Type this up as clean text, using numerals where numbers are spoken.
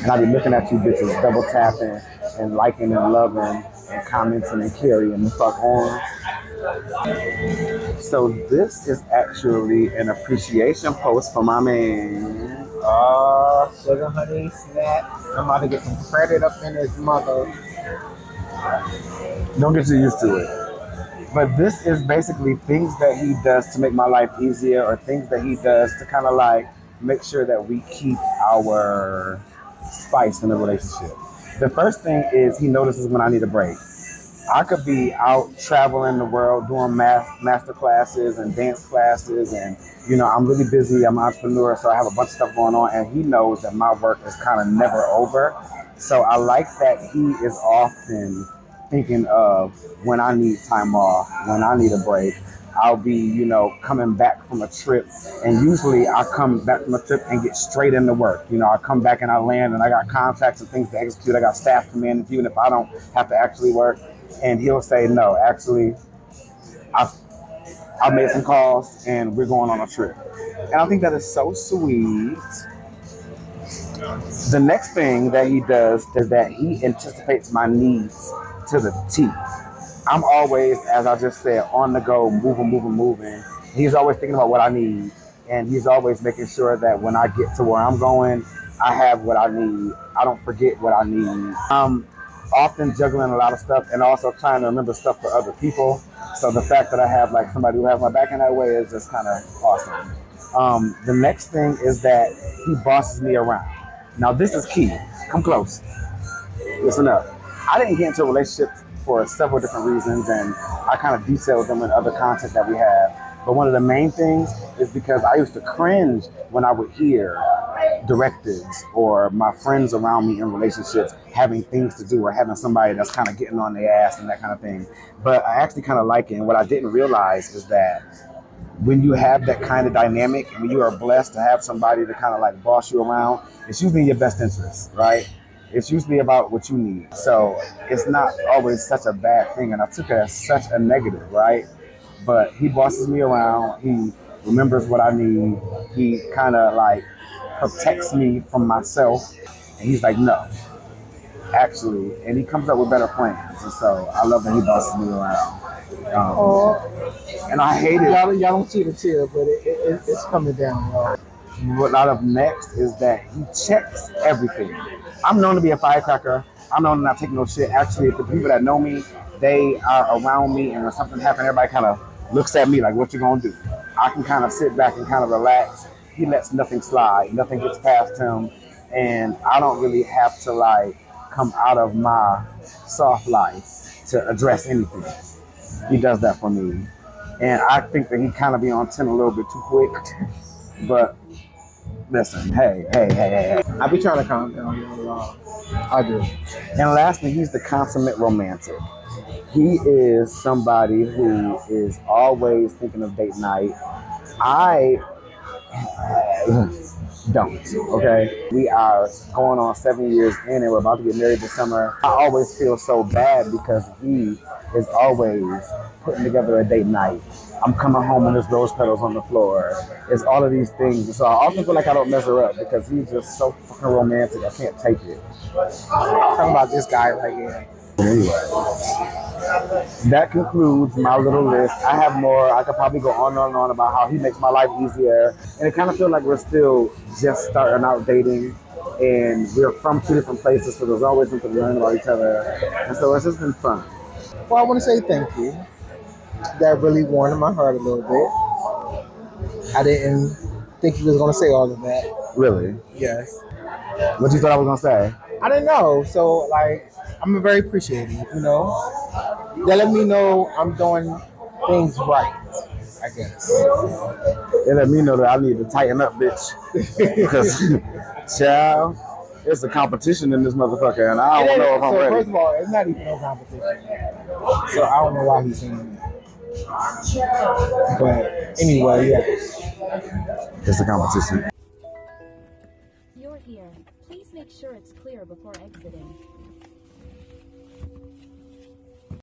And I be looking at you bitches double tapping and liking and loving and commenting and carrying the fuck on. So this is actually an appreciation post for my man. Sugar honey snaps. I'm about to get some credit up in his mother. Don't get too used to it. But this is basically things that he does to make my life easier, or things that he does to kind of like make sure that we keep our spice in the relationship. The first thing is he notices when I need a break. I could be out traveling the world doing master classes and dance classes, and I'm really busy. I'm an entrepreneur, so I have a bunch of stuff going on, and he knows that my work is kind of never over. So I like that he is often thinking of when I need time off, when I need a break. I'll be, coming back from a trip, and usually I come back from a trip and get straight into work. I come back and I land, and I got contracts and things to execute. I got staff to manage, even if I don't have to actually work. And he'll say, no, actually, I made some calls and we're going on a trip. And I think that is so sweet. The next thing that he does is that he anticipates my needs to the T. I'm always, as I just said, on the go, moving. He's always thinking about what I need. And he's always making sure that when I get to where I'm going, I have what I need. I don't forget what I need. Often juggling a lot of stuff and also trying to remember stuff for other people. So the fact that I have like somebody who has my back in that way is just kind of awesome. The next thing is that he bosses me around. Now this is key. Come close. Listen up. I didn't get into a relationship for several different reasons, and I kind of detailed them in other content that we have. But one of the main things is because I used to cringe when I would hear directives or my friends around me in relationships having things to do or having somebody that's kind of getting on their ass and that kind of thing. But I actually kind of like it. And what I didn't realize is that when you have that kind of dynamic, when you are blessed to have somebody to kind of like boss you around, it's usually in your best interest, right? It's usually about what you need. So it's not always such a bad thing. And I took it as such a negative, right? But he bosses me around. He remembers what I need. He kind of like protects me from myself. And he's like, no, actually. And he comes up with better plans. And so I love that he bosses me around. And I hate it. Y'all don't see the tear, but it's coming down, y'all. What I love next is that he checks everything. I'm known to be a firecracker. I'm known to not take no shit. Actually, if the people that know me, they are around me, and when something happens, everybody kind of looks at me like, what you gonna do? I can kind of sit back and kind of relax. He lets nothing slide. Nothing gets past him. And I don't really have to like come out of my soft life to address anything. He does that for me. And I think that he kind of be on 10 a little bit too quick. But listen, hey. I be trying to calm down, y'all. I do. And lastly, he's the consummate romantic. He is somebody who is always thinking of date night. I don't, okay? We are going on 7 years in and we're about to get married this summer. I always feel so bad because he is always putting together a date night. I'm coming home and there's rose petals on the floor. It's all of these things. And so I often feel like I don't measure up because he's just so fucking romantic. I can't take it. Talking about this guy right here. Anyway, that concludes my little list. I have more. I could probably go on and on about how he makes my life easier. And it kind of feels like we're still just starting out dating. And we're from two different places, so there's always something to learn about each other. And so it's just been fun. Well, I want to say thank you. That really warmed my heart a little bit. I didn't think you was going to say all of that. Really? Yes. What you thought I was going to say? I didn't know. So, like, I'm very appreciative, They let me know I'm doing things right, I guess. They let me know that I need to tighten up, bitch. Because, child, it's a competition in this motherfucker, and I don't know if I'm ready. First of all, it's not even no competition. So I don't know why he's saying that. But anyway, yes. It's a competition. You're here. Please make sure it's clear before exiting.